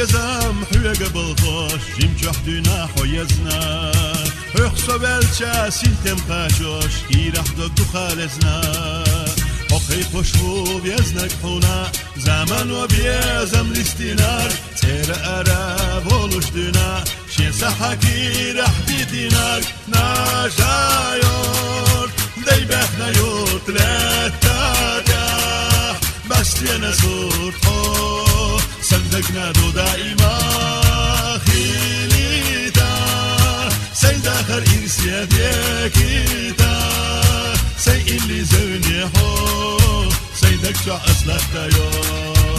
جزام حوی قبل خوش جیم جهدنا حویزنا حخصو بلچه سیتم خاشوش کی رح دو خالزنا حقی خوشبو بیزنک حونا زمان و بیزم لیستینار تیر عرب ولشدنا شین سحکی رح بیدینار ناجایور دی بخنا یورت لتادا بستینا صورت حو صدقنا دو دائما خیلیتا سید آخر ارسیت یکیتا سید اللي زوني حو سيدك شو أصلك يوم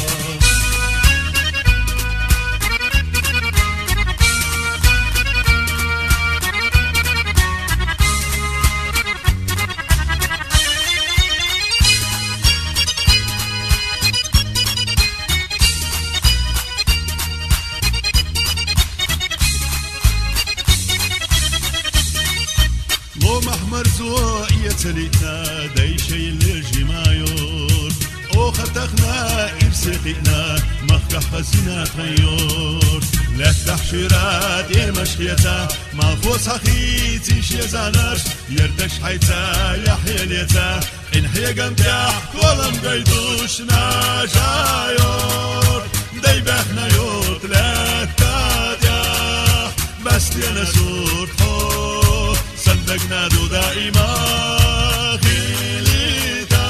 محمر زوئية تليتنا داي شي اللي مايور او خطخنا ارسقنا مخكح خزينة خيور لا تحشيرات مشخيتا ما فوس حخيتي شي زانر يردش حيتا يحيى ليتا انحيا قمتاح كولم قيدوش ناجايور داي بخنا يور تلاتات ياح بس لينا سور حور صدقنا دو دائما خيليتا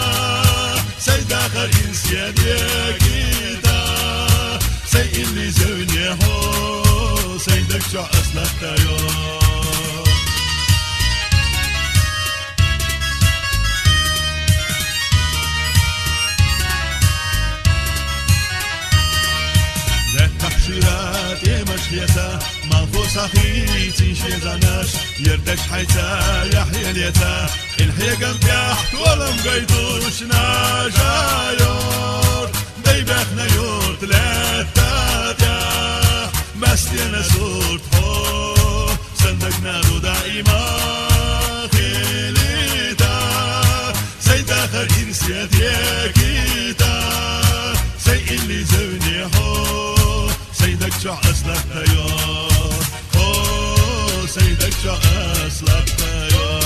سيد آخر إنسيان يكيتا سيد اللي زوني حو سيدك شو أصلك تايو تحشيرات مشيتا ما فوس حخيتي شي زاناش يردش حيتا يحيى ليتا الحيا قمتاح ولم قيدوش ناجايور دي بخنا يور تلاتات ياح بس لينا صورت حو صدقنا دو دائما خيليتا سيد آخر إرسيت يكيتا سيد اللي زوني حو سيدك شو أصلك تايور أوه سيدك شو أصلك تايور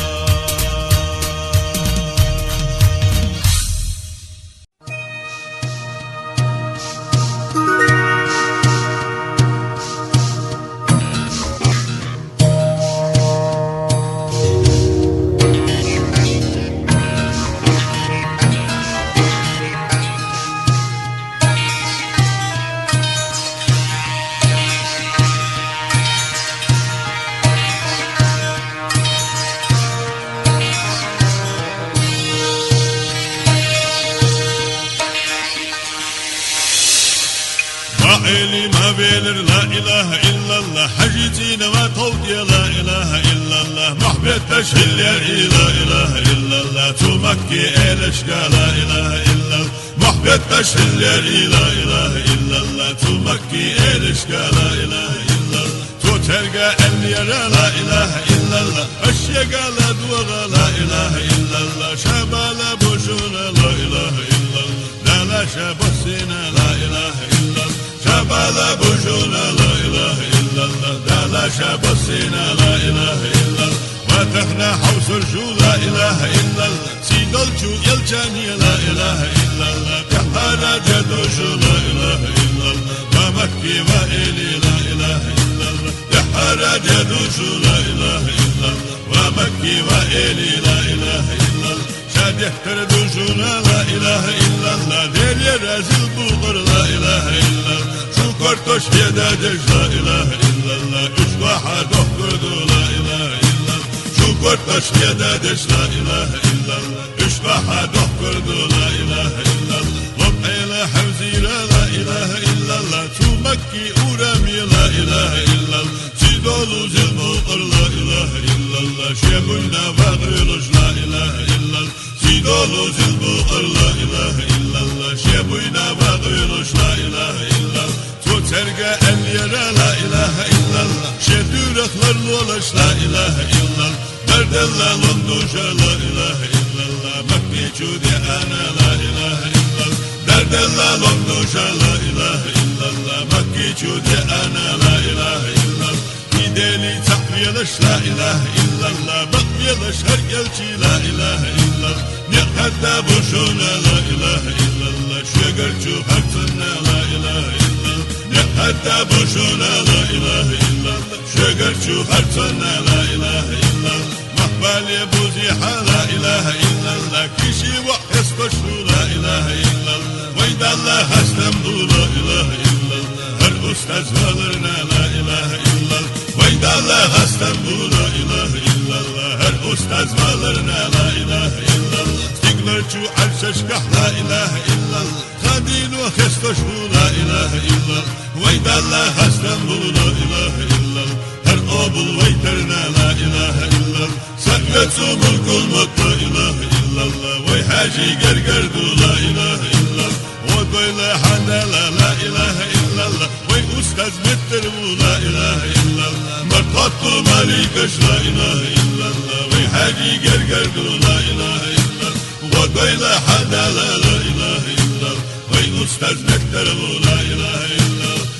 إلي ما بيلر لا إله إلا الله حجيتينا ما توضي لا إله إلا الله محبت تشهل يا لا إله إلا الله تمكي إلش لا إله إلا الله محبت تشهل يا لا إله إلا الله تمكي إلش لا إله إلا الله ترقى اليرى لا إله إلا الله أشياء لا دوغى لا إله إلا الله شبال بوجونا لا إله إلا الله لا شبسنا لا إله إلا الله شبال بوجونا لا إله إلا الله لا شبسنا لا إله إلا الله وتخنا حوس الجو لا إله إلا الله سيد الجو يلجاني لا إله إلا الله كحانا جدوجو لا إله إلا الله ومكي وإلي لا إله إلا الله كحانا جدوجو لا إله إلا الله ومكي وإلي لا إله إلا الله شادح تردوجونا لا إله إلا الله دير يرازل بوغر لا إله إلا الله شكرتوش يدادش لا إله إلا الله إش واحد أخردو لا إله إلا الله شكرتوش يدادش لا إله إلا الله إش واحد أخردو لا إله إلا الله ربع إلى حوزي لا إله إلا الله تو مكي أورامي لا إله إلا الله سيدولو زلبوغر لا إله إلا الله شيبنا فاغرلوش لا إله إلا الله سيدولو زلبوغر لا إله إلا الله شيبنا فاغرلوش لا إله إلا الله ترقى اليرى لا إله إلا الله شدورك للولش لا إله إلا الله درد الله لندوشة لا إله إلا الله مكي جودي أنا لا إله إلا الله درد الله لندوشة لا إله إلا إلا الله مكي جودي أنا لا إله إلا الله إيديني تقبيلش لا إله إلا الله بقبيلش هرقلتي لا إله إلا الله نقدى بوشونا لا إله إلا الله شقرتو هرتنا لا إله إلا الله نقدى بوشونا لا إله إلا الله شقرتو هرتنا لا إله إلا الله مقبالي بوزيحة لا إله إلا الله كيشي وحس بشو لا إله إلا الله ويد الله هستمدو لا إله إلا الله هر أستاذ ولرنا لا إله إلا الله ويد الله هستمدو لا إله إلا الله هر أستاذ ولرنا لا إله إلا الله تقلرتو عرششكح لا إله إلا الله خدينو خستشو لا إله إلا الله ويد الله هستمدو لا إله إلا الله هر أبل ويترنا لا إله إلا الله سكتو ملك الموت لا إله إلا الله وي حاجي قرقردو لا إله إلا الله وقيل حنالا لا إله إلا الله وي أستاذ متربو لا إله إلا الله مرتطو ماليكش لا إله إلا الله وي حاجي قرقردو لا إله إلا الله وقيل حنالا لا إله إلا الله وي أستاذ متربو لا إله إلا الله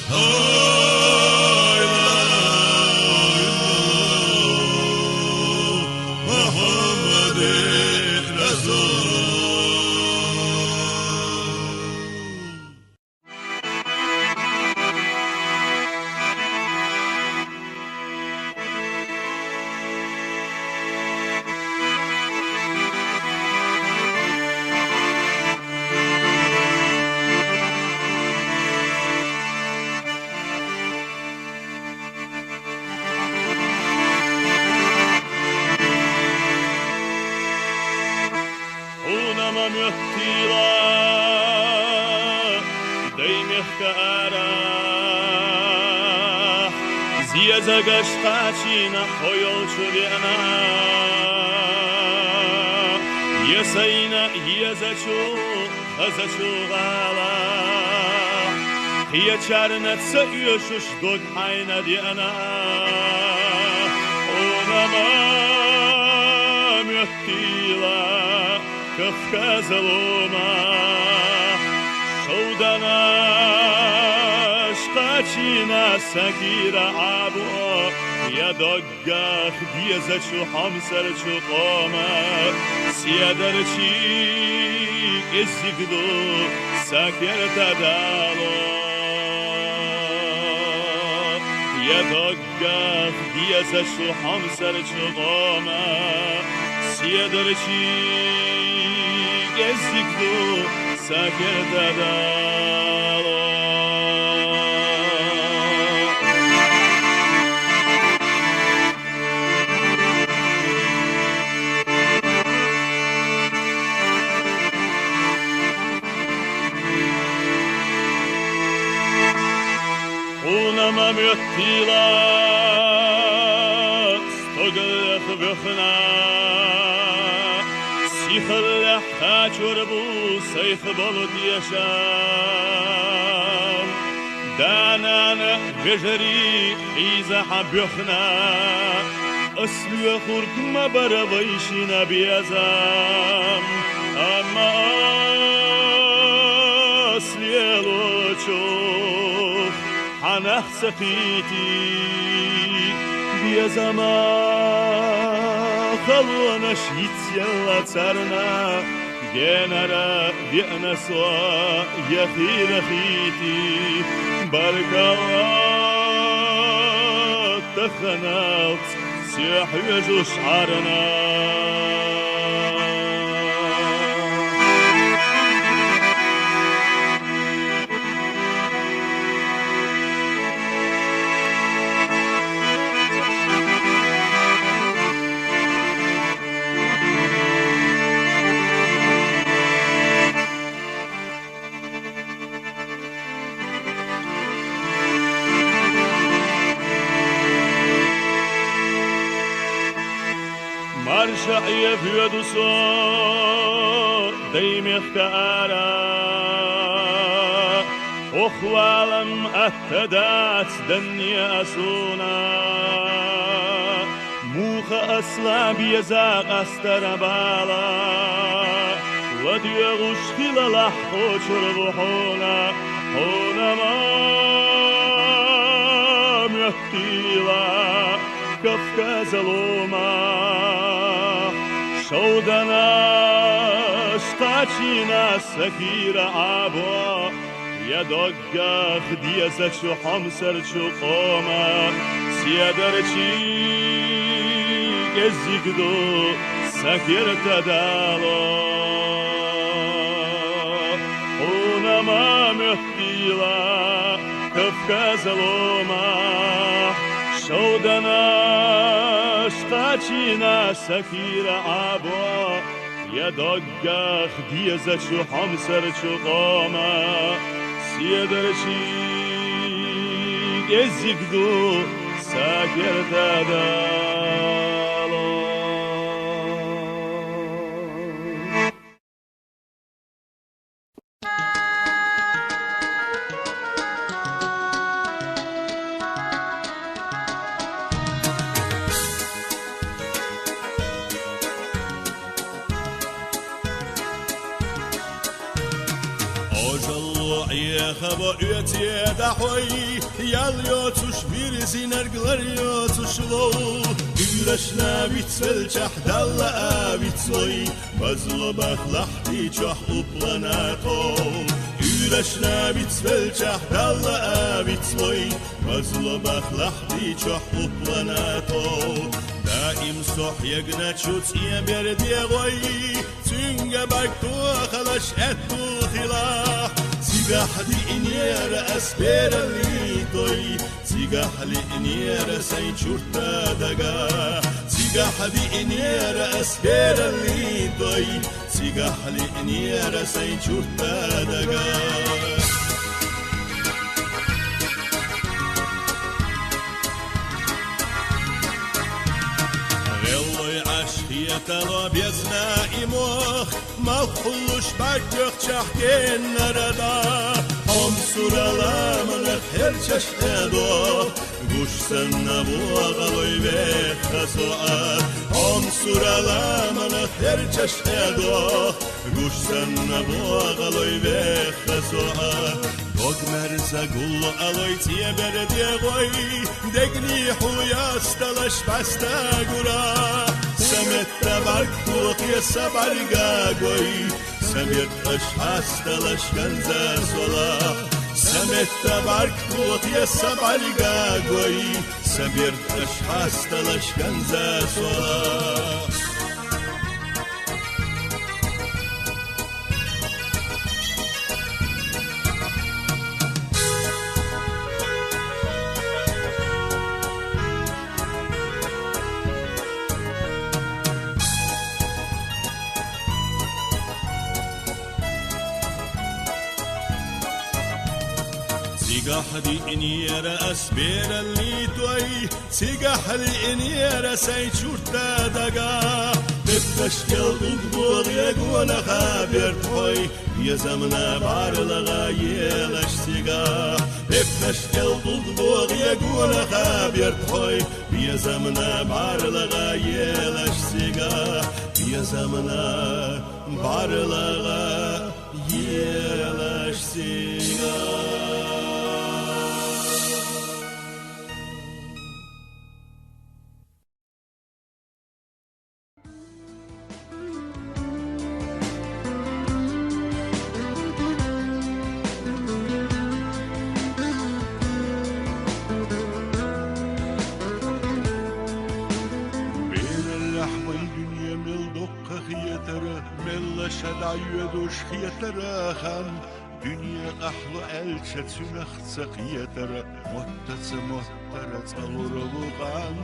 Загашкачина хойл чувена Есайна езачу хазачу гала Хиячарна цаюшуш дод хайна диана Онама мёттила кавказалома Шоудана شقاچینا سگیرا عبو یا دگخ دیزچو همسر چو قامه سیادرچی ازیگدو سکر تدالو یا دگخ دیزچو همسر چو قامه سیادرچی ازیگدو سکر تدالو Unama müttila stoglah vkhna Sikhllah khachurbu sayf bolud yasham Danana vejri iza habkhna Aslu khurk mabarawishina biyazam Amma aslielo حنخ سقيتي بيزما خلونش يتسيلا تسرنا جنرا بيأنسوا يخير خيتي بارك الله تخنات سيحوج شعرنا Marsha yevdu so deymekara Okhwalam attedat danya asuna Mukha asla biyazaq astarabala Wadyagush khilala hochurbuhuna هونما ميحتيلا كفكاز لوما شودنا شتاچينا سكيرا عبا يدقا خديزك شو حمسر شو قوما سيادرچي gezikdo sakirta dalo Unama mehtila Kafkaza loma Šaudana štačina sakira abo Yadogga khdiza chu hamsar chu qama Siyadarchi gezikdo sakirta dalo Hava öteye dahoy Yal yotuş bir zinergler yotuşlo Güreşna bitvel çahdalla bitsoy Bazlo bakhlahti çoh uplanato Güreşna bitvel çahdalla bitsoy Bazlo bakhlahti çoh uplanato Daim soh yegna çut yeberdiye goy Tünge baktu khalash ettu khilah Sigahli iniyara asbera litoy Sigahli iniyara say churta daga Sigahli iniyara asbera litoy Sigahli iniyara say churta daga Talo bezna imoh Malkhulush bakyok çahken narada Om suralamını her çeşnedo Guş senna bu ağaloy ve kasoat Om suralamını her çeşnedo Guş senna bu ağaloy ve kasoat Dogmerza gullu aloy tiye belediye goy Degni huyas dalaş basta gura Semette barkut yesa bargagoy Semir aşhas dalaş ganza sola Semette barkut yesa bargagoy Semir aşhas dalaş ganza sola Sigahli iniyara asbera litoy Sigahli iniyara say churta daga Biftash geldik buğya gona haber toy Yazamna barlaga yelash sigah Biftash geldik buğya gona haber toy Yazamna barlaga yelash sigah Yazamna barlaga yelash sigah شلعيدوش خيتراخن دنيا قحلو ألشة سنخت خيترا متت مترت أغربوغان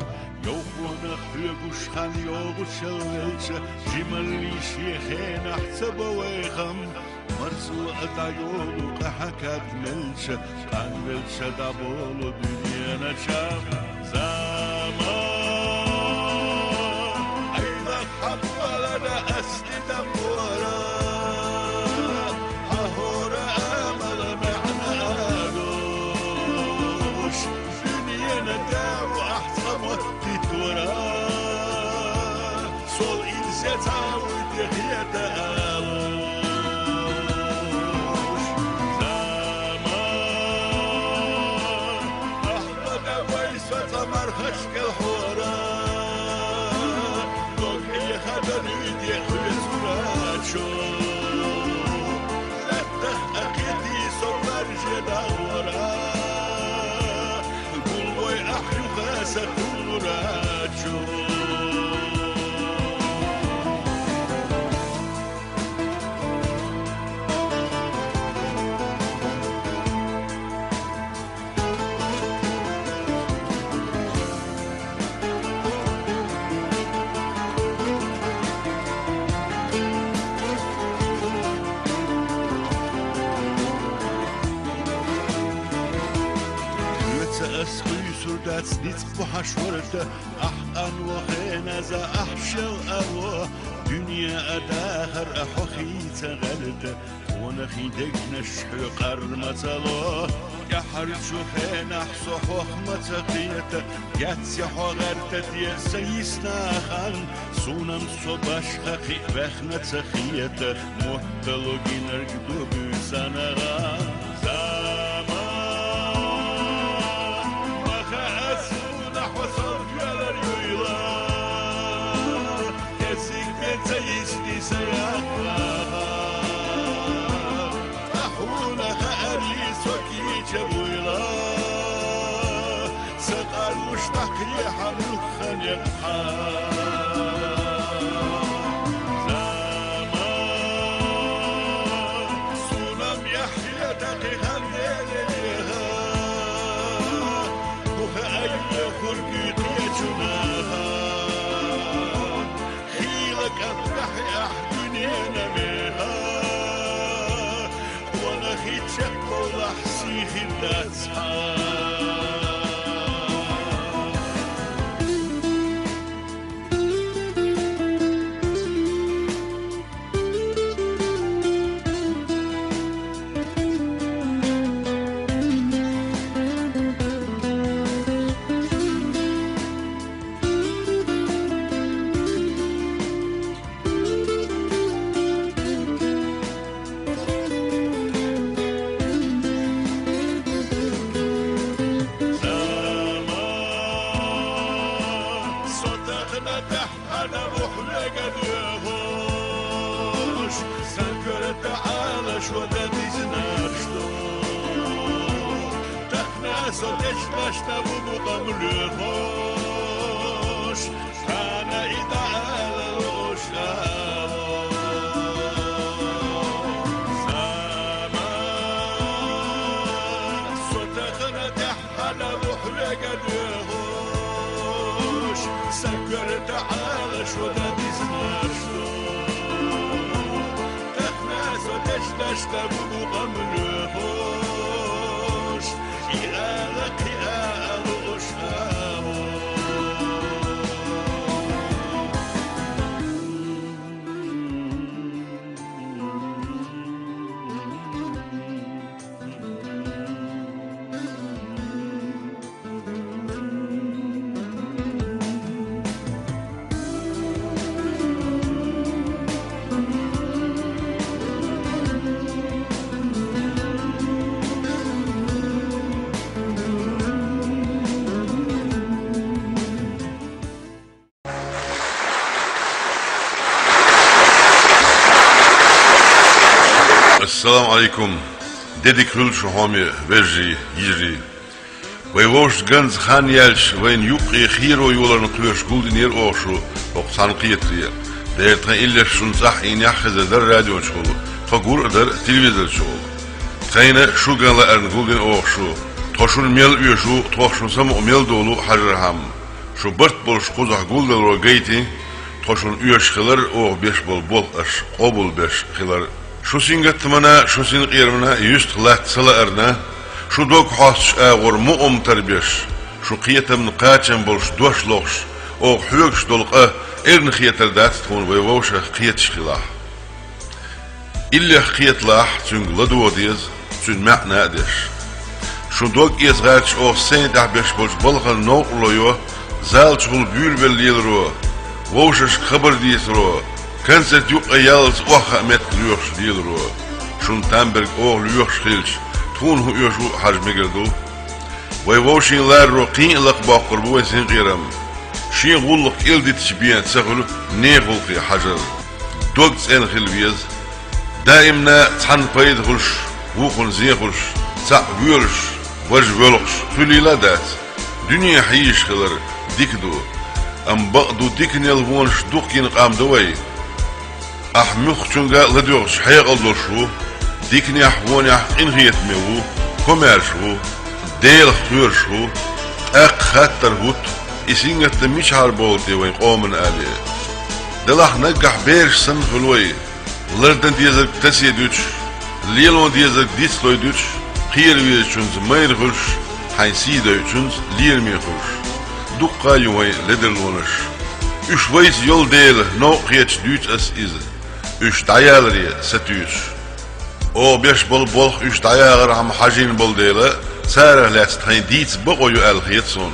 يوخونا خيقوش خان يوغوش الألشة جمالي شيخين أحسب ويخم مرسو أدعيولو قحكات ملشة قان ملشة دابولو دنيا نشام زمان أيضا حبالنا أسلي دمورا ههورا أمل معناقوش دنيا نداو أحسمت تتورا sol ilzetavu dihiyete aluş zaman بس ديت بحشورته أحقن وخينزا أحشل أوه dünya adahar ahohi tağaldı ونخي دقنش قرمتلو يحر شوخين أحسو حخمة قيته ياتسي حغرت يسيسنا خان سونم صباش خقي بخنة خيته محتلو جنرق دوبو سنغا زمان مخا أسون أحوصل جلر يويلا كسيك بيتيسني سياقا جبويلا سقال مشتاق يحمل خنق زمان سونم يحيى دقيقا ليلها وخأي خرقيت يجناها خيلك أفتحي أحدني نميها ونخي تشكو لحسي خلات Sodeşlaşta bu mukamlı hoş Kana ideal hoş Zaman Sotakına tehana muhlege hoş Sakır ta'ala şoda diznaşto Tehna sodeşlaşta bu mukamlı hoş İğalak İğal uşağım Assalamu alaikum. Dedik hülş homi verji yiri. Vayvoş ganz khan yelş vayn yuqi khiro yolarını qıyoş guldin yer oşu. Oqsan qiyetliye. Dertne illa şun sah in yaxza der radyo şolu. Tagur der televizor şolu. Qayna şu gala ern guldin oşu. Toşun mel üyüşü toşun sam mel dolu harham. Şu bırt bolş qozaq guldel ro geyti. Toşun üyüş xilar o 5 bol aş qobul 5 xilar. Şu singetmana, şu sin qiyermana yüst lat sala erna. Şu dok has ağır mu'um terbiyeş. Şu qiyetem qaçem bolş doş lox. O hüyüş dolqa ern qiyeter dat tkun ve voşa qiyet şilah. İlla qiyetlah çüngü dodiz, çüngü ma'na deş. Şu dok izgaç o sen dahbeş bolş bolqa noqloyo zal çul bülbel yelro. Voşa xabar diyesro. Kanset yok ayals o Ahmet Lüyoş değildir o. Şun Tamberg o Lüyoş hilç. Tun hu yoshu hajmegirdu. Vayvoşinlar roqin ilaq baqır bu esin qiram. Şin gulluk ildit şbiyan tsaqulu ne gulqi hajar. Dogts en xilviz. Daimna tsan payd xulş. Vuqun ziyxulş. Sa völş. Vaj völx. Xulila dat. Dünya hiyiş qilar dikdu. Am baqdu diknel vonş duqin qamdaway. أحمق شنجا لديوش حياة الله ديكني أحواني أحقين غيت ميو كومير شو ديل خير شو أق خطر هوت إسينغة تميش هاربولتي وين قومن آلي دلح نجح بيرش سن خلوي لردن ديزك تسي دوش ليلون ديزك ديسلوي دوش خير ويشون زمير غلش حين سيدا يتشنز لير ميخوش دقا يوهي لدرلونش اش ويس يول ديل نو قيتش دوت اس إز اش دايالري ستوش او بيش بول بولخ اش دايالر هم حاجين بول ديلا ساره لات تحين ديت بقو يو الخيتسون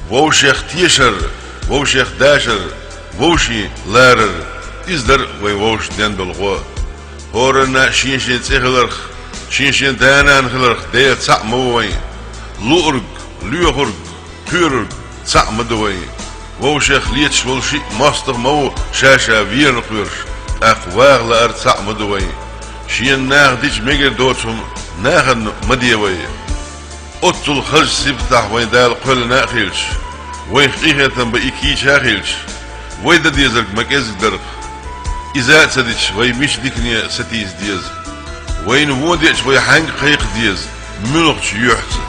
وو شيخ تيشر وو شيخ داشر ووشي لارر إزدر ووش دين بالغوا هورنا شين تيخلرخ شين دانان خلرخ ديل تسع مووين لورق ليوخرق تورق تسع مدوي ووشيخ ليتش والشي ماستر مو شاشا فيرن قرش أقواغ لأر تسع مدوي شين ناغ ديش ميجر دوتهم ناغن مديوي أطل خرج سبتح وين دال قل ناخيلش وين خيخة بإيكي شاخيلش ويدا ديزرق مكيز درق إذا تسديش وي مش ديكني ستيز ديز وين ووديش وي حنق خيق ديز ملغش يحت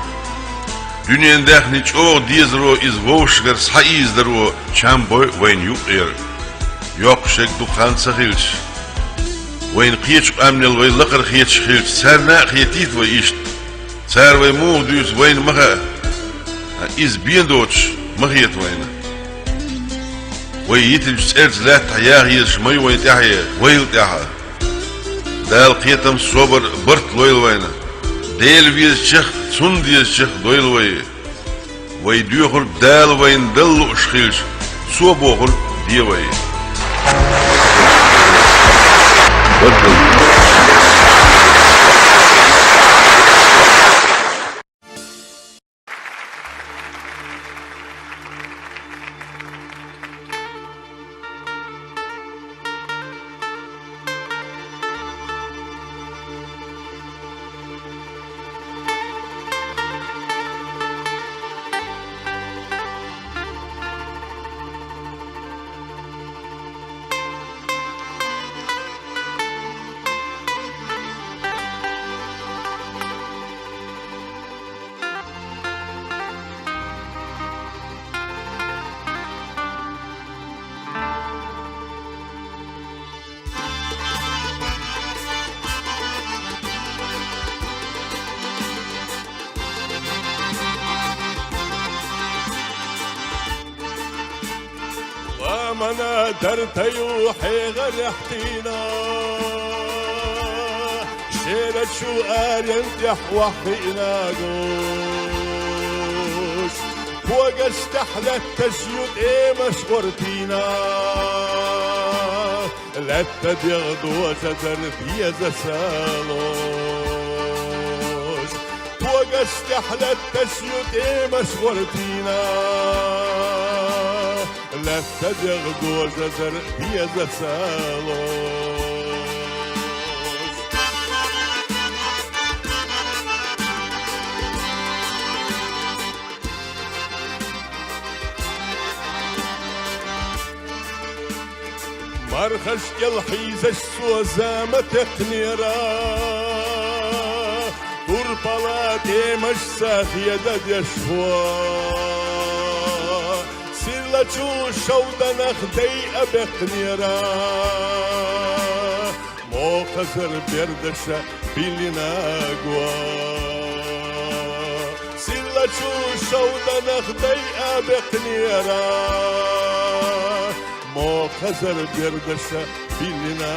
دنيا داخني تشوغ ديز رو إز ووشغر صحيز درو شامبوي وين يقير يوقشك دقان سخيلش وين قيتش أمنل وين لقر خيتش خيلش سارنا خيتيت ويشت سار وي موغ ديوز وين مخا إز بين دوتش مخيت وين ويتلج سيرت لا تحياه يش مي ويتحيا ويلتحا دال قيتم صبر برت لويل وينا ديل بيز شيخ سن ديز شيخ دويل وي ديوخر دال وين دلو اشخيلش صوبوخر دي وي منا درتيو حيغر يحتينا شيرت شو ينتح وحينا قوش فوق استحلت تسيود مشورتينا لا تدغدو وزدر بيزا سالوش فوق استحلت تسيود مشورتينا لا تدغ دوزر بيزا سالوش مرخش الحيز السوزامة تقنيرا طربلاتي مش ساخية دد يشفوا سيلتشو شودا نخدي أبقنيرا مو خزر بردشة بيلنا قوا سيلتشو شودا نخدي أبقنيرا مو خزر بردشة بيلنا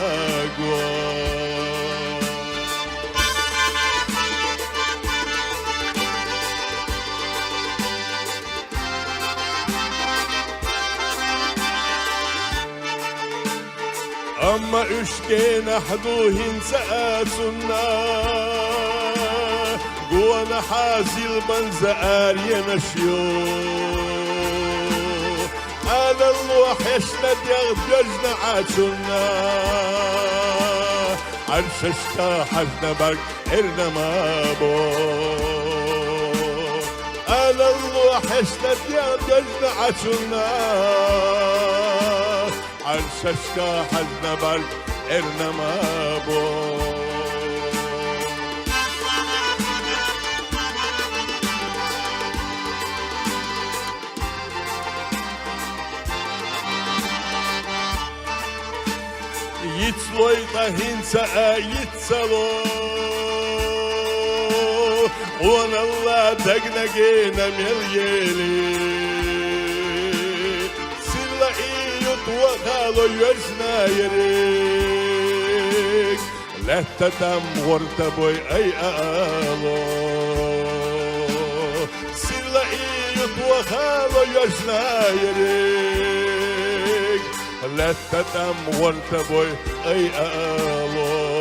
قوا أما إشكينا حدوهن سآسنا قوانا حازل بنزآر ينشيو هذا الوحشنا يغبجنا عاشنا عرششتا حجنا برك إرنا مابو هذا الوحشنا يغبجنا عاشنا عرششتا حزنا برك إرنا مابو يتسلوي طهين سا يتسلو وانا الله دقنقينا مليلي سلا ايوت وخالو يجنا يريك لا تدم ورتبوي اي آلو سلا ايوت وخالو يجنا يريك لا تدم ورتبوي اي آلو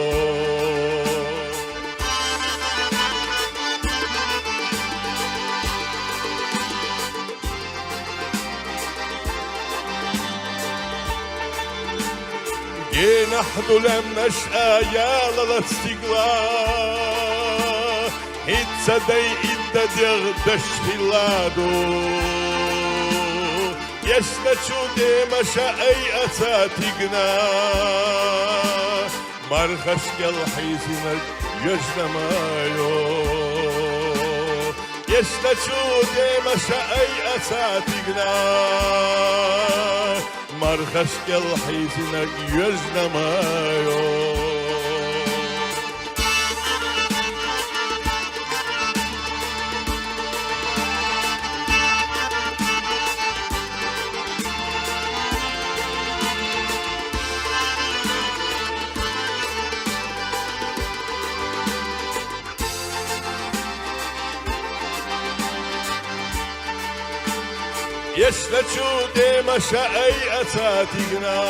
نحضو لما شقايا للاستقلا هيتصدي إنت دغدش في اللادو يشنشو ديما شقاي أساتيقنا مرخش كالحيزنا يجنا مايو يشنشو ديما شقاي أساتيقنا مرخش كالحيزنا يجنا مايو يشنشو ديما شقاي أساتيقنا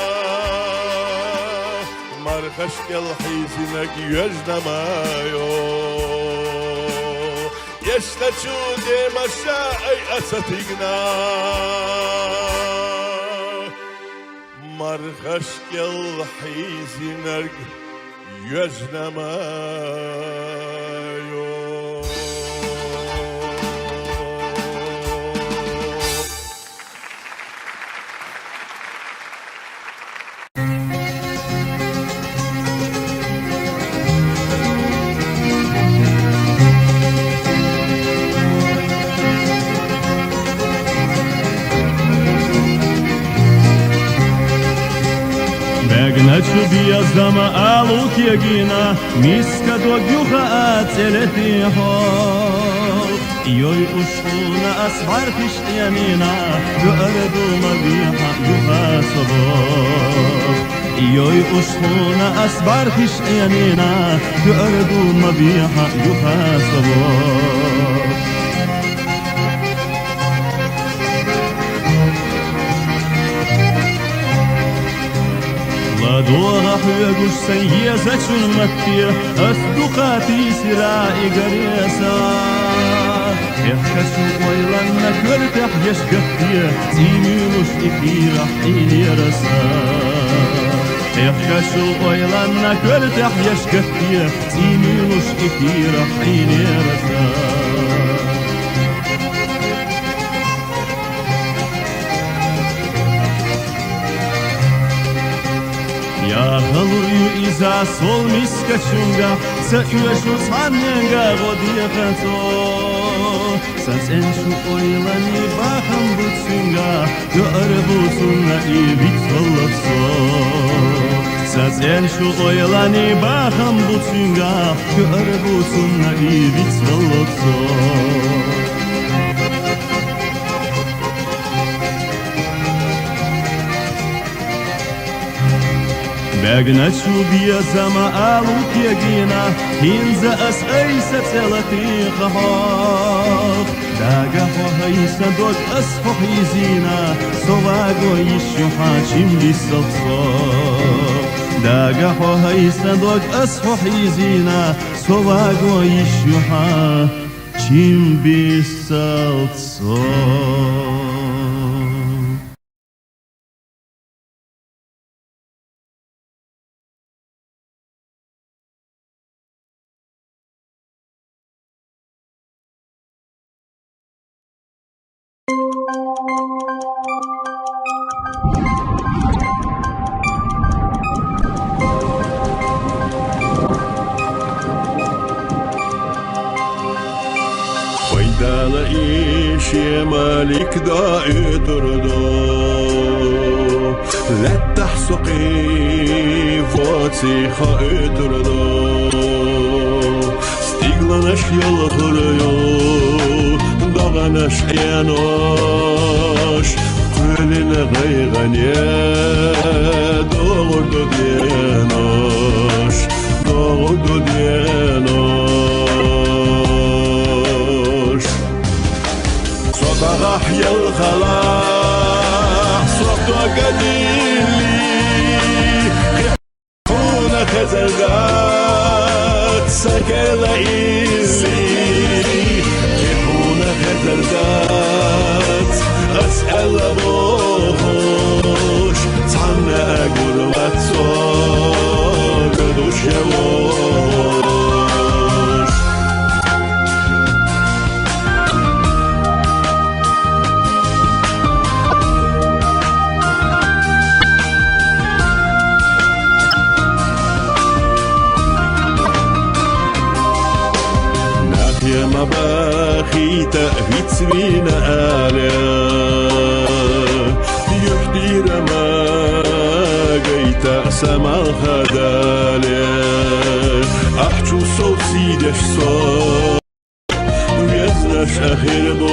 مرخش كالحيزنك يجنا مايو يشنشو ديما شقاي أساتيقنا مرخش كالحيزنك يجنا مايو Начу бия зама алут ягина, миска догюха ацелетихо. Йой ушхуна асбар фиш ямина, юарду мабиха юха собо. Йой ушхуна асбар фиш ямина, юарdu мабиха юха собо. دورة حيقوش سيزة المكية أصدقاتي سرائي قريسة يحكسوا ويلنا كرتح يشكفية تيميلوش إكيرا حيلي رسا يحكسوا ويلنا كرتح يشكفية تيميلوش إكيرا حيلي رسا يا غلو إذا صول مسكشونغا سأيوشو صانينغا غوديقاتو سنسنشو قويلاني باخم بوتسونغا يقربوتونا إيبيت واللقصو سنسنشو قويلاني باخم بوتسونغا يقربوتونا إيبيت واللقصو Бегначу бия зама алут ягина, хинза ас айса целати хахах. Дага хохайса дот ас хохизина, соваго ищу хачим лисалцах. Дага хохайса дот ас хохизина, соваго ищу хачим лисалцах. يا مالك داعي تردو لا تحسقي فاتي خائتردو Yolanaş yol kuruyor Dağanaş yanoş Kölüne gayganye Doğurdu diyenoş Doğurdu diyenoş Sodağah yıl halak Sokta gadilli Huna kazergat Sakela illi Huna kazergat أسأل بوش تعنى قربت صوت دوش يوش ناحية مباخي تأهيت بينا آلام سما خداله أحجو صوت سيدش صوت ويزنش أخير بو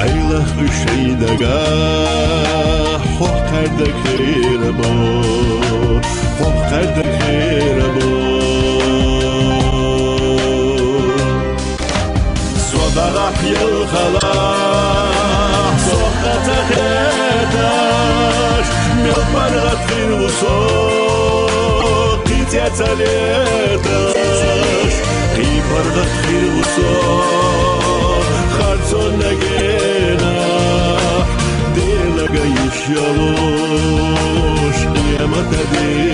أيله الشي دقا خوخ تردك خير بو خوخ تردك خير بو صدرح يلخلاح صحة خيتاش ملبرغت خير وصوت قيتيتاليتاش قيبرغت خير وصوت خارزون نجيناح ديلغا يشيالوش قيامة ديناح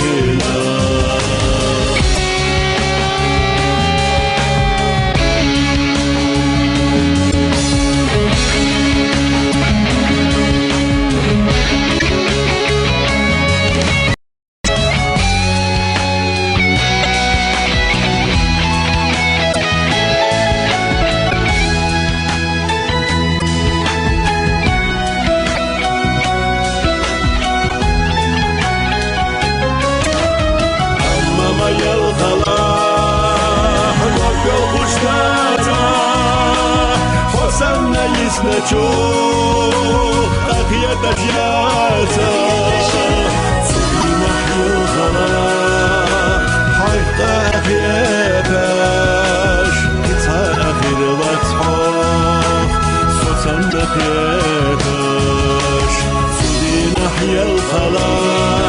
نشوف أخيات أجيالتا سيمح يلخلاح حيقا أخياتاش كتها أخير واتحوخ صوتان أخياتاش سيمح يلخلاح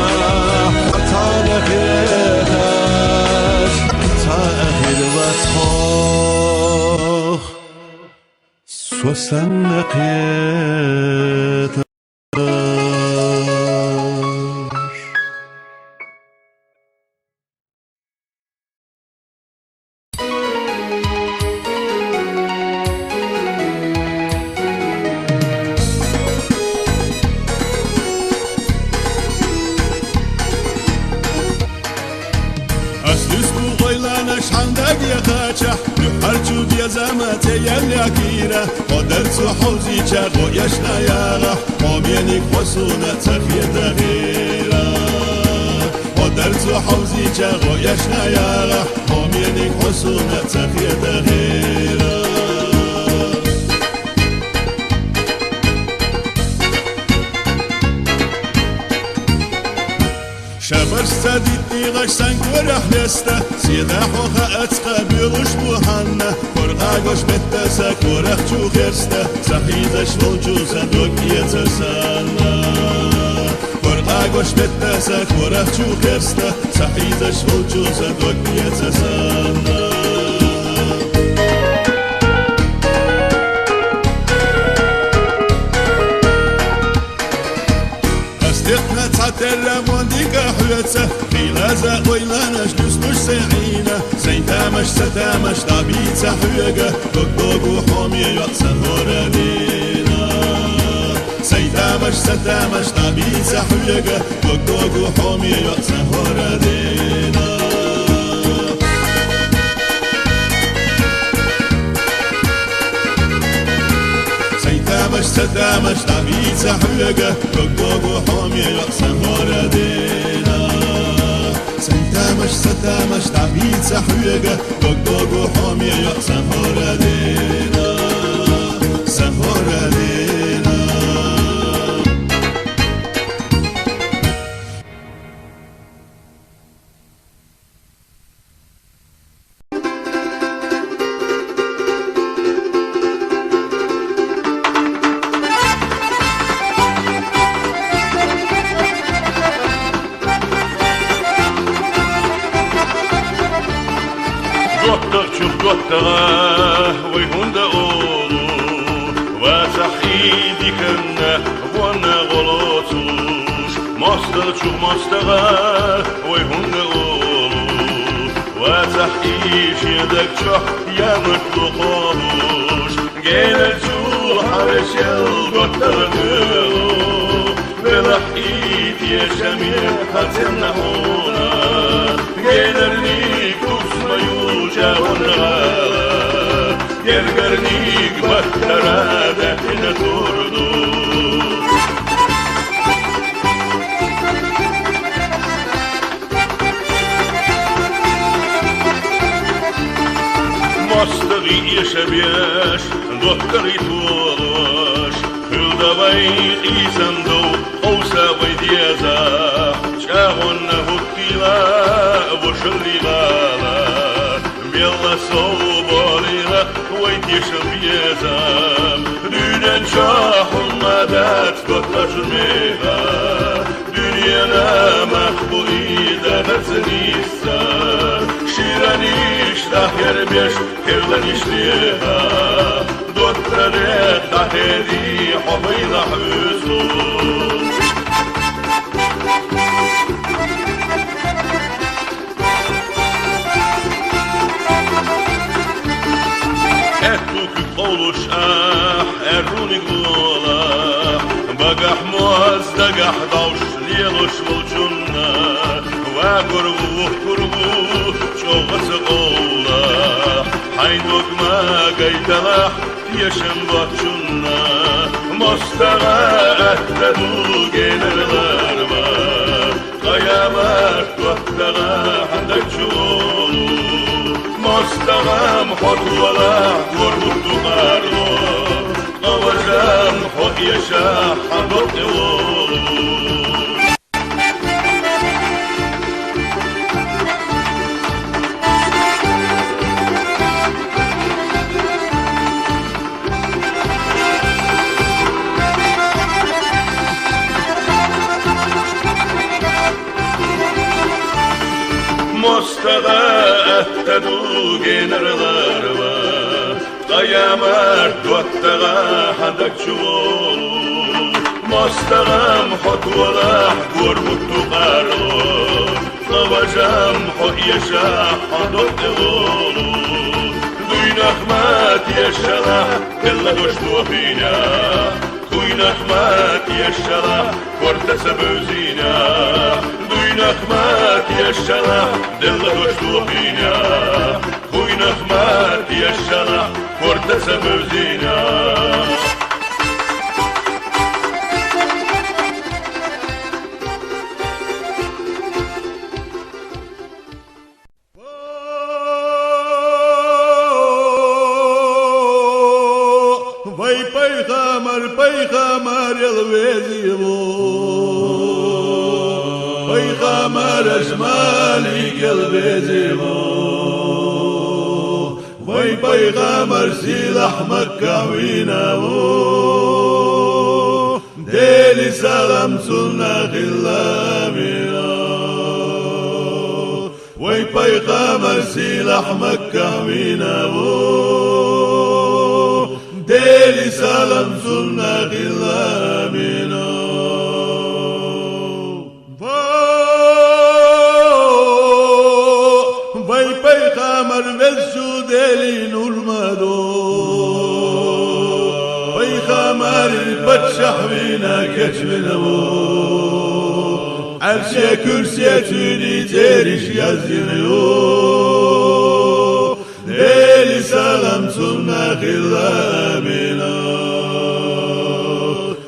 حيقا أخياتاش كتها أخير واتحوخ صوتان أخياتاش حوزي شاق ويشنا ياغا ومينك حسونة تخيط غيرا ودرت حوزي شاق ويشنا ياغا ومينك حسونة تخيط غيرا شبر استديتني غش سنكور أحلسته سيدا حوخا أتقى بيروش بوحنا فرقا غش بتسا كورخ جو خرسته سحيدش والجوزة دوكية تسانا فرقا غش بتسا كورخ جو خرسته سحيدش والجوزة دوكية تسانا ترمون ديك حيوتسه خيلازة ويلانش نسنش سعينة سيتامش ستامش طبيعة حيوغة دوك وحومي يقصى هوردينا سيتامش ستامش طبيعة حيوغة دوك وحومي يقصى هوردينا سيتامش ستامش طبيعة حيوغة دوك وحومي يقصى هوردينا سيتامش ستامش طبيعة حيوغة دوك روحهم يا سهر دينا سهر دينا دوتها ويهون دقولو وتحيدي كنا وانا غلطوش مستغى ويهون دقولو وتحيش يدك شح يا مطلقوش جيلتو حرش الدوتها بلحيد يا شمير هتمنحونا جيلرني كوسميوجا ونغالا يرقرنيك بكترادة نتوردو مستغي يشبياش دكتوري طولوش كل دوايق يسندو قوسا ويديازا شاغن هكيلا وشلي غالا بيلا صوباليلا ويتيشن بيزام دونن شاح المدات بطلش الميغا دنيانا مخبوئي دغزنيسا شيرانيش داخر بيش كردنيش ليها دوترات داخري حبيلا حوزو قولوش اروني قولا بقح موزدقح دوش ليلوش والجنة وقربو قربو شوغس قولا حينوك ما قيتلح يشن بطشنة مستغى اهتدو جين الغربة قيامك وقتغى عندك شغولو مستغام حطولا ورمتو قارلو قوزام حق يشاح حبط يولو مستغى اهتدو جنرالاروا قيامر دوتغى حدك شغولو مستغام حطولا قربتو قارلو قوجام حق يشاح حدك يولو دوين اخمات يشاح كلا دوشتو فينا دوين اخمات يشاح ورتسب وزينا نخمات يا الشرح دل وشتو فينا خوي نخمات يا الشرح ورتسب وزينا وای پیغمبر الوزیو پیغمبر اجمالی قلبي زيبو وای پیغمبر سلاح مكة وينابو ديلي سلام سنة خلامنا وای پیغمبر سلاح مكة وينابو ديلي سلام سنة خلامنا پیغمبر وزو دلی نورمدو پیغمبر بدشحوینا کچمنو عرشه کرسیه تونی تریش یزینو دلی سلام سنة خلامنا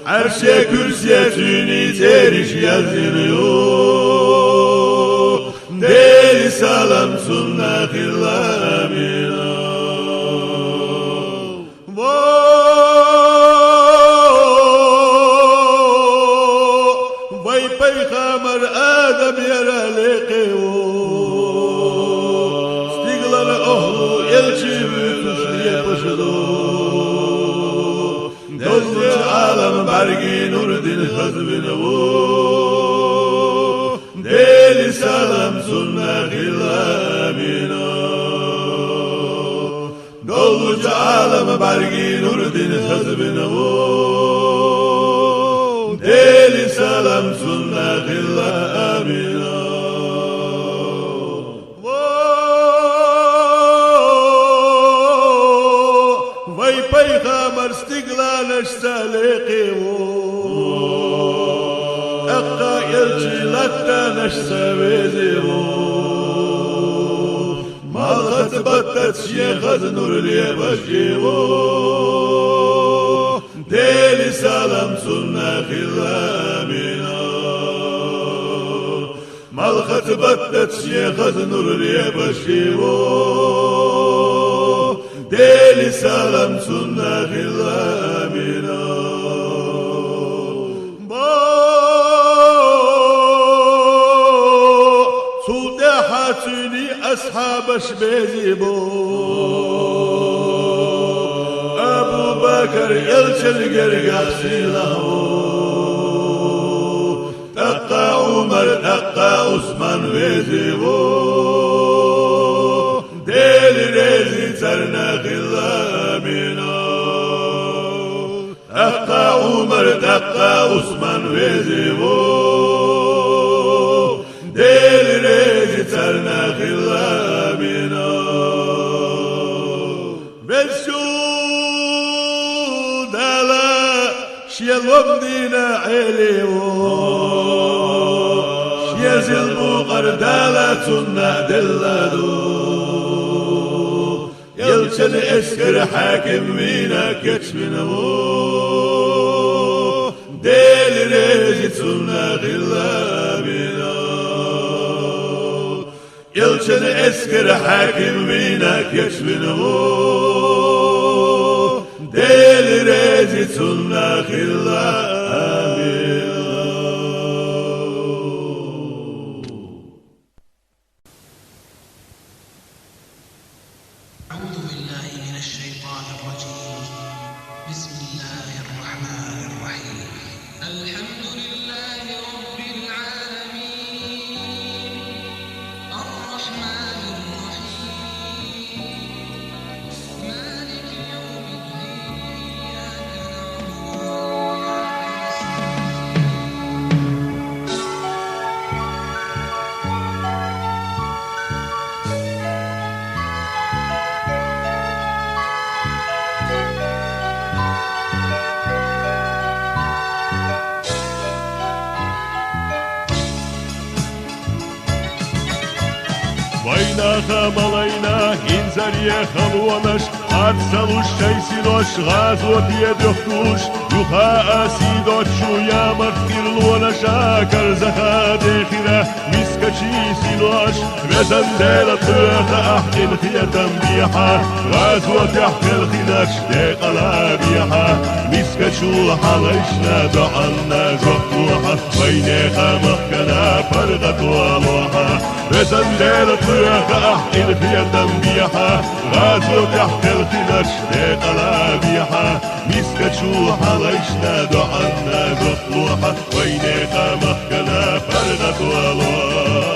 عرشه کرسیه تونی تریش یزینو ديلي سلام سنة خلامنا پیغمبر آدم یرا لقیو استقلال اهلو elçi bütüşlüye başıdo Dözlü alem bergi nur din hazbine bu Deli salam sunna gillamina Dözlü alem bergi nur din hazbine bu Deli salam sunna gillamina پیغمبر استقلالش سالقیو اقا یلچی لطنش سویزیو مالغت بطت شیخ از نور لی بشیو دیلی سلام سنة خلامنا مالغت بطت شیخ از نور لی بشیو ديلي سلام سنة خلامنا صدحتني أصحاب شبيزيبو أبو بكر يلشل قرقح سيله تقى عمر تقى عثمان ويزيبو ديلي ريزي سرنا خلامنا أقا عمر تقى عثمان وزيبو ديلي ريزي سرنا خلامنا بسود على شيلوم دينا عليو شيزل مقردالة سنة دلدو يلشن اسكر حاكم مينا كتشمنه ديل ريزي سنة غلامنا يلشن اسكر حاكم مينا كتشمنه ديل ريزي سنة غلامنا خمالينا إنزالية خلونش أرسلوش شيسينوش غازوت يدوختوش يخاء سيدوش يا مغفر لونش آكر زخا ديخنا مسكشي سينوش بزن ديلة طيخة أحكي الخية بيحة غازوت يحكي الخناش ديقلا بيحة مسكشو حاليشنا دعنا جوحوحة وينيخا مخكنا فرغت والوحة بزن ديلة طيخة أحكي الخية بيحة غازوت يحكي الخناش ديقلا بيحة مسكشو حاليشنا دعنا جوحوحة وينيخا مخكنا فرغت والوحة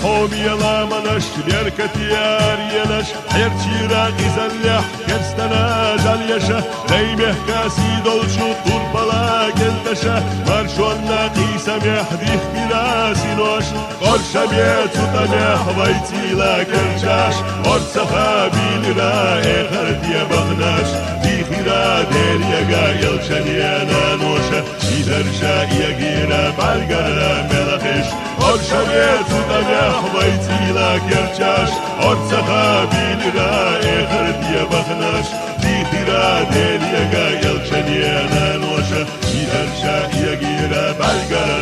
حوم يلا منش بيركت يار ينش حيرتي راقي زلح كرستنا زليشة دايمه كاسي دولشو طربلا قلتشة مرشونا قيسة محديخ براسي نوش قرشة بيتو تنح بيتي لا كرشاش قرصة بيلرا اخرت يبغناش دي خيرا دير يقا يلشن يانا نوشة يدرشا يقيرا بالقرا ملخش قرشة بيتو تنح بيتي لا كرشاش قرصة بيلرا اخرت يبغناش دي خيرا دير يقا يلشن يانا نوشة يدرشا يقيرا بالقرا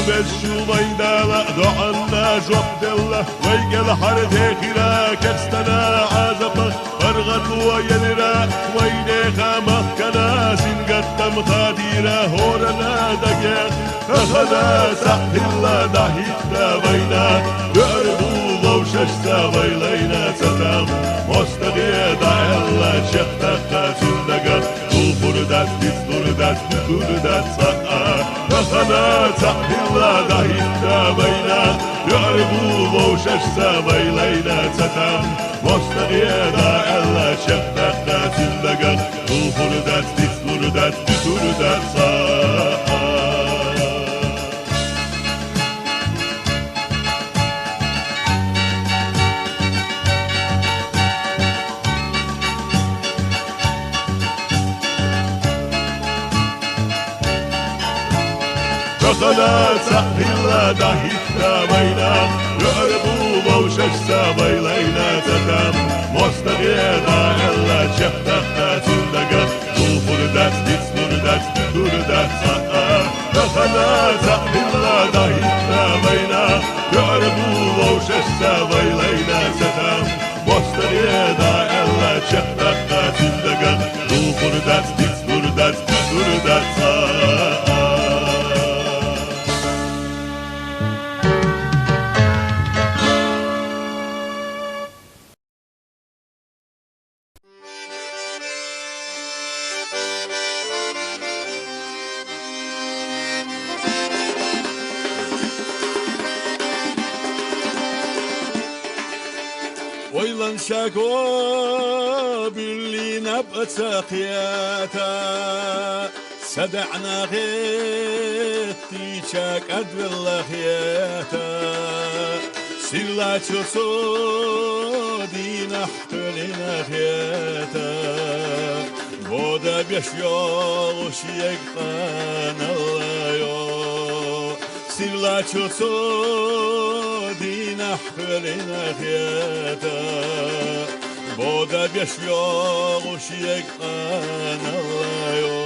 وبشو بيدالا دعنا جوب الله ويقل حرد خيرا كستنا عازفة فرغت ويلرا وينيخا مخكنا سنقدم خاديرا هورنا دقيق أخذا سحت الله دحيتنا بينا يعرفوا ووششتا ويلينا ستام مستغيد الله شختك سندقت وفردت تفردت بفردت سقا أخذا سحت الله دحيتنا بينا يعرفوا ووششتا ويلينا ستام مستغيد الله شختك سندقت وفردت تفردت بفردت سقا خلاص سحيلا دحيتنا بينا يعرفوا ووششتا بيلينا تتم مستغيدا إلا شفتخنا سندقت وفردت تفردت بفردت سقا خلاص سحيلا دحيتنا بينا يعرفوا ووششتا بيلينا تتم مستغيدا إلا شفتخنا سندقت وفردت تفردت بفردت سقا ويلن شاكو باللي نبقى ساقياتا سدعنا غيتي شاك أدب اللخياتا سلا تصودي نحتلنا خياتا بودا بيشيوش يقان الله يو سلا تصودي نحتلنا خياتا بودا بيشيوش يقان الله يو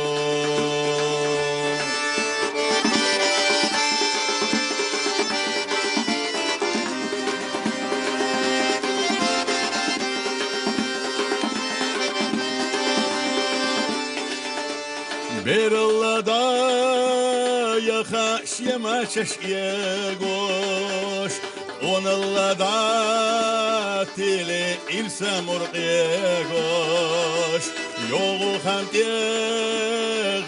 Berillada yakaş yemaşeş yegoş Onillada tili ilse murqiyegoş Yoğu hamti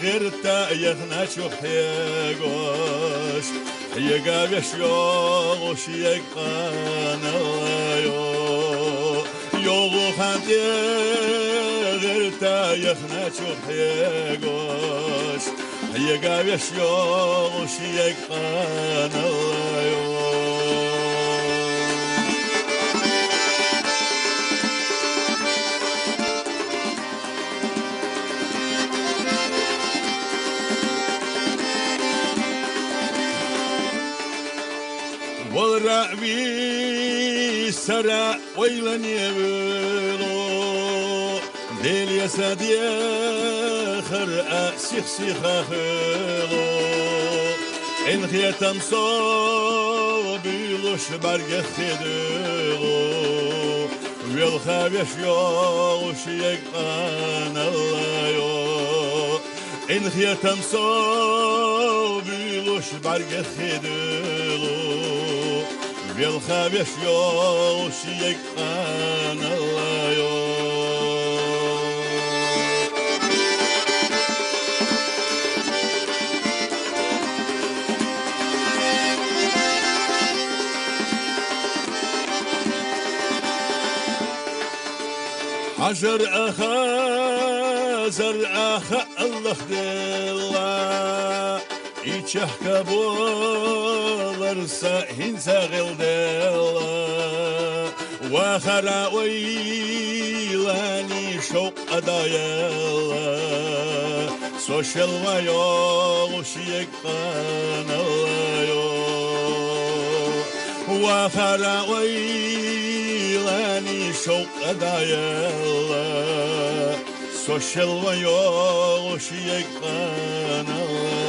girta yekna çuh yegoş Yegabeş yoğuş yekkan allayo Yoğu hamti girta yekna çuh yegoş Yegabeş yoğuş yekkan allayo والرعبي سرع ويلن يبلو ديل يساد يخرق سيخ خيلو إن خيتم صابيلوش برق خدلو والخابش يوش يقان الله يو إن خيتم صابيلوش برق خدلو والخابش يوش يقان الله يو حجر أخا زرع أخا الله دلا إيشه كبولر ساهن ساغل دلا وخرا ويلاني شوق أدايلا سوشل ويوش يقان الله وخرا ويلاني شوق أدايلا سوشل ويوش يقان الله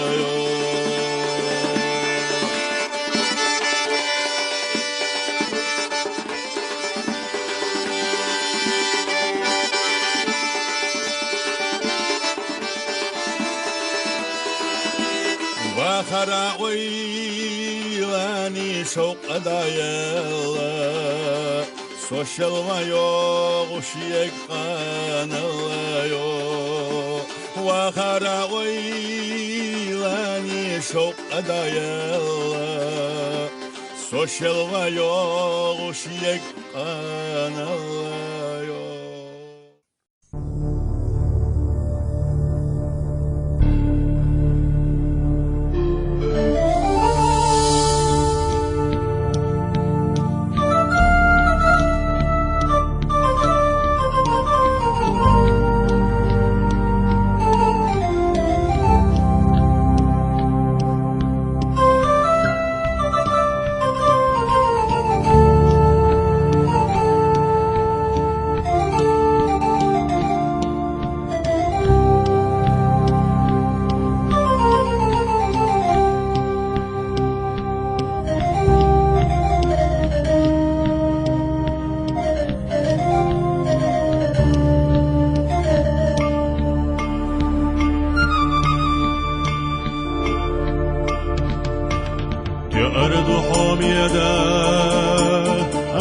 وخرا ويلاني شوق دايلا سوشل ما يوغش يقان الله وخرا ويلاني شوق دايلا سوشل ما يوغش يقان الله أرض حامية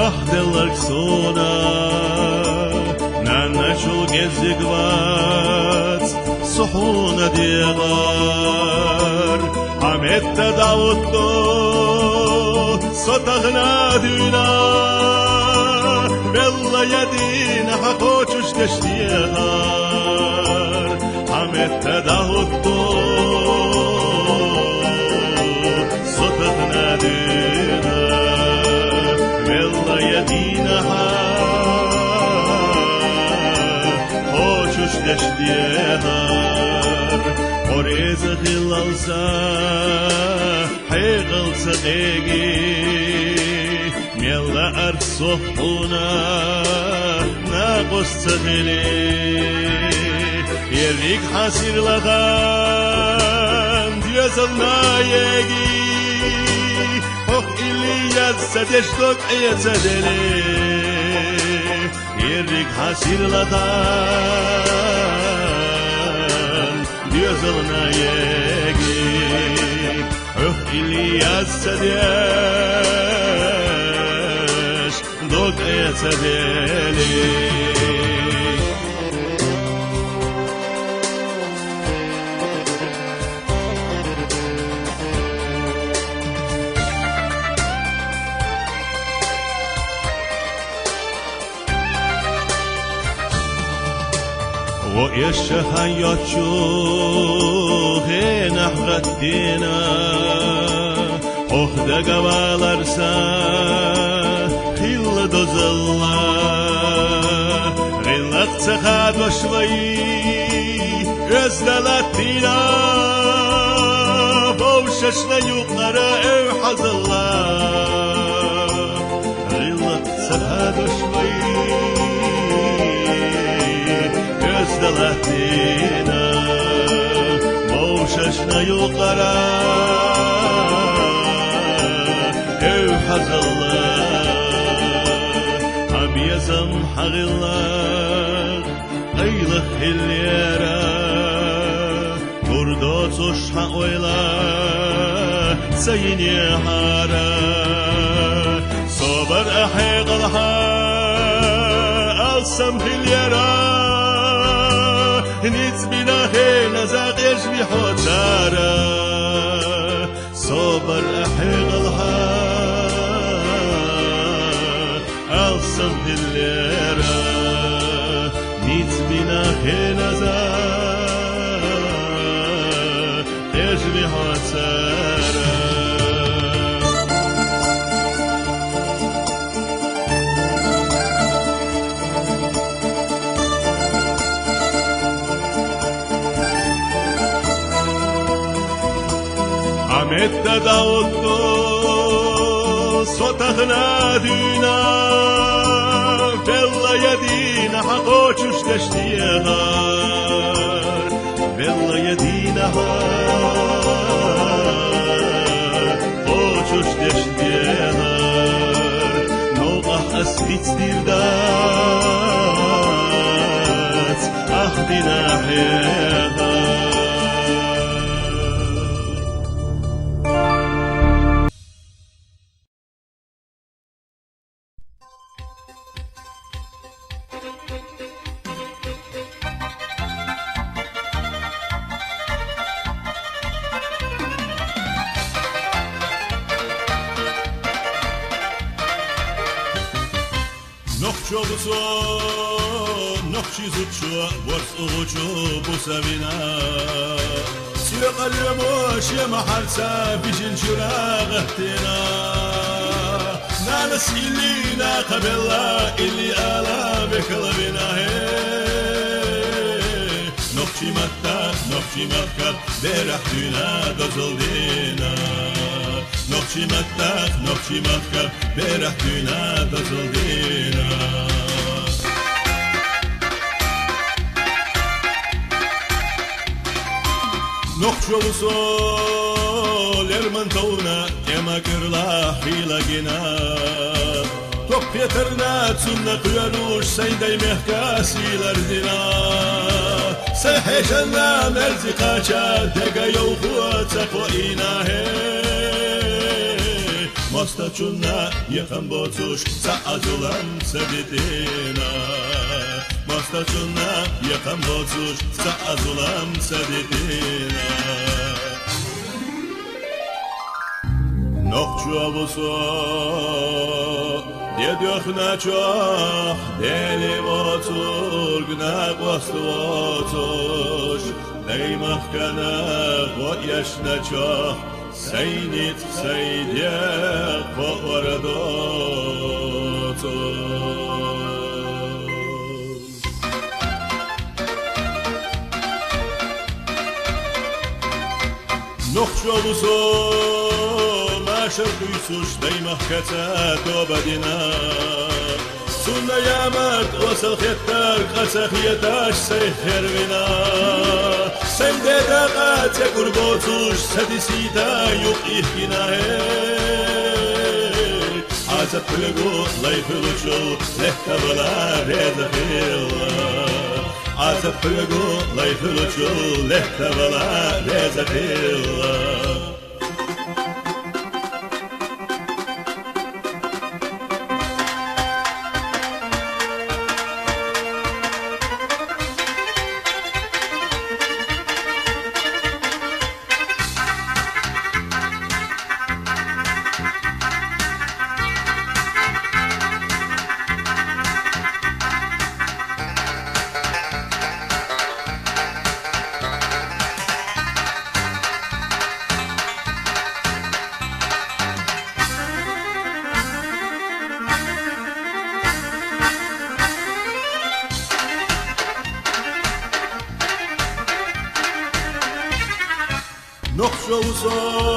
أحدلك سونا نانشو جزقوات صحون ديغار حمد دعوتو صدقنا دينا بالله يدين حقوشش تشتيغار حمد دعوتو دشديهار أوريز خلالسا حيغل سقيقي ميلا أرد صحونا ناقص تغلي يريك حاسر لغان ديزلنا يجي فوق إلي يتسدشتك يتسدلي يريك حاسر لغان ديزلنا يجي فوق إلي يتسدش دوك يتسدلي ويشهيات شوخي نحغتنا أخد قبالرسا خيل دوزلا غلق تخاد وشوي ازدلتنا بوششنا يقرأ حزلا غلق تخاد وشوي ازدلتنا موششنا يقرأ حز الله عم يزم حق الله أيلخ الليرة بردوت وشحق ويلا سيني حارة صبر أحيق الحق السم في الليرة نيت بنا خينا زاق يجبي حوتارا صبر أحيق الحق السم في الليرة نيت بنا خينا زاق يجبي حوتارا عمت دعوتو صوتنا دينا بالله يدينا حقوشش تشتيهار بالله يدينا حقوشش تشتيهار نوضح أسفيت ديردات أخدنا حيهار نخشوبسون نخشي زوتشو ورس أغوشو بوسابينا سيق اليموش يا محل سابيشن شراغ اهتنا نانس اللي لا قبلا اللي آلا بقلبنا نخشي مكة برحتنا دزلدينا نخشي مكة برحتنا دزلدينا نخشو بصول يرمنتونا يما كرلا حيلقنا توب يترنا تسنة قيانوش سيدي مهكاسي لردنا سيحيشنا مرزقاشا دقا يوخوا تقوئنا مستچونا يقن بوتوش سأزولم سديدنا مستچونا يقن بوتوش سأزولم سديدنا نخشو بصو ديدوخنا چوخ ديلي بوتورگنا قوستوتوش ديمخ كنا قويشنا چوخ سينيت سيديق فوردوتوش نخشو بصو شرقيسوش دايما حكتا توبدنا سنة يامد وصل خيتك خسخيتاش سيخير بنا سيدي داقات يقول بوتوش سدسيتا يقيحكنا عزب بلقو ليفلوشو لحكا بلا ريزا فيلا عزب بلقو ليفلوشو لحكا بلا ريزا فيلا نخشوصا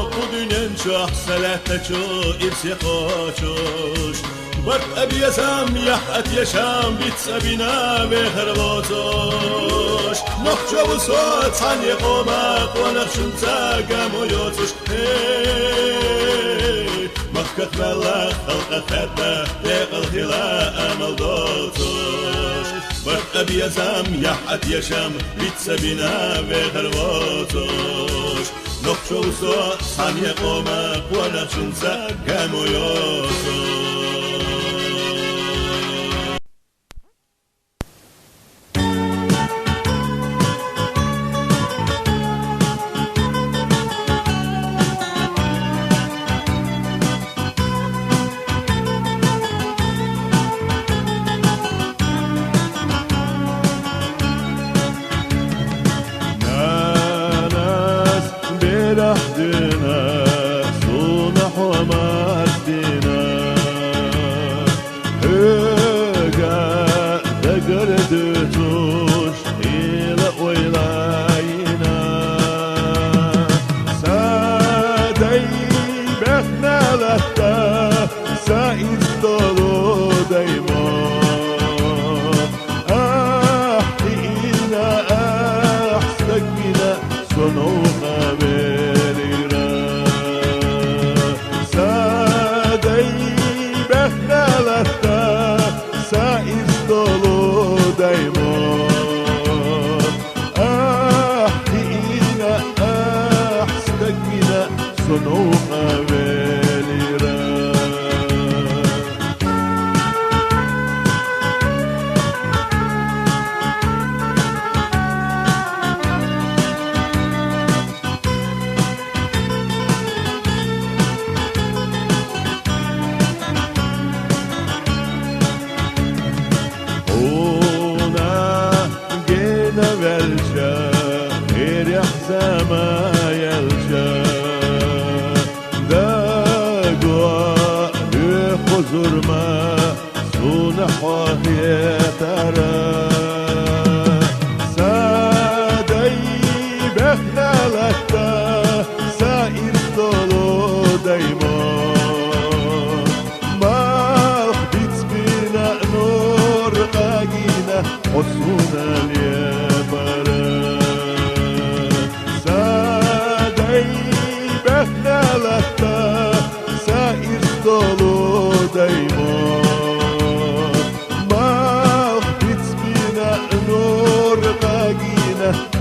قدنين شح سلاتشو إبسي قوشوش برد أبي يسام يحت يشام بيتسابينا بخربوتوش نخشوصا تحني قوماق ونخشن تاقامو يوتوش مخكت ملاخ خلقت خدنا ديق الخلا أمل دوتوش برد أبي يسام يحت يشام بيتسابينا بخربوتوش نخشوصا تحني قوماق ونخشن تاقامو يوتوش لحدنا صنح ومردنا هجا دقردتوش إلى ويلاينا سادي بخنا لحتا سايستولو دايما أحيينا أحسكنا صنوخا السماء الجاه داقوا لخزر ما صنح وهي ترى سادي بخنا لكتا سائر دولو دايما ما بيت بنا نور قاقينا حسونا اليابرا سادي بخنا لكتا سائر دولو دايما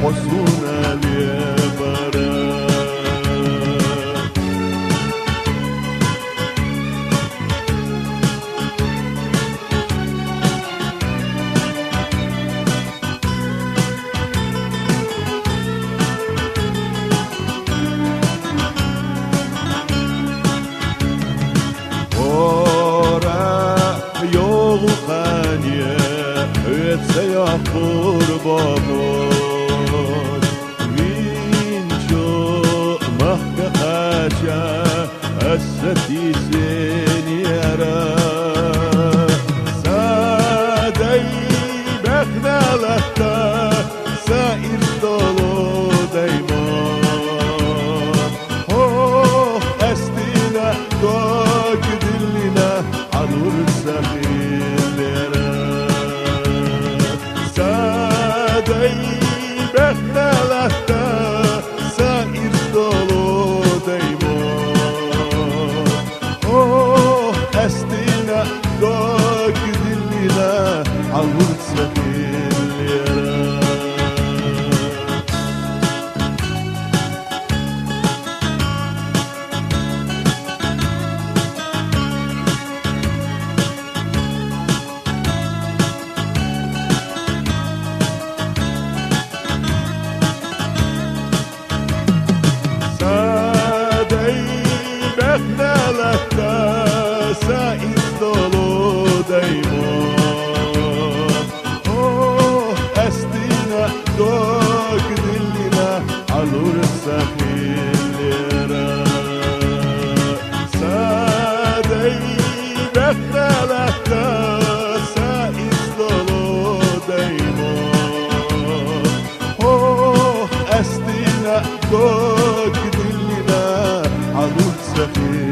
حسونا اليابرا ورا يوغو خانية اتسيا قربانو الستي سينيرا سادي بخنا لتا سائر دولو دايما هو استينا دوك دلنا عدور السخيلرا سادي بخنا لتا سائر دولو دايما استينا دوك دلنا عود سخيل يرا سادي بخنا لكتا سائر دولو دايما استينا دوك دلنا عالور السخيل يرا سادي بخنا لكتا سائر دولو دايما استينا دوك دلنا عالور السخيل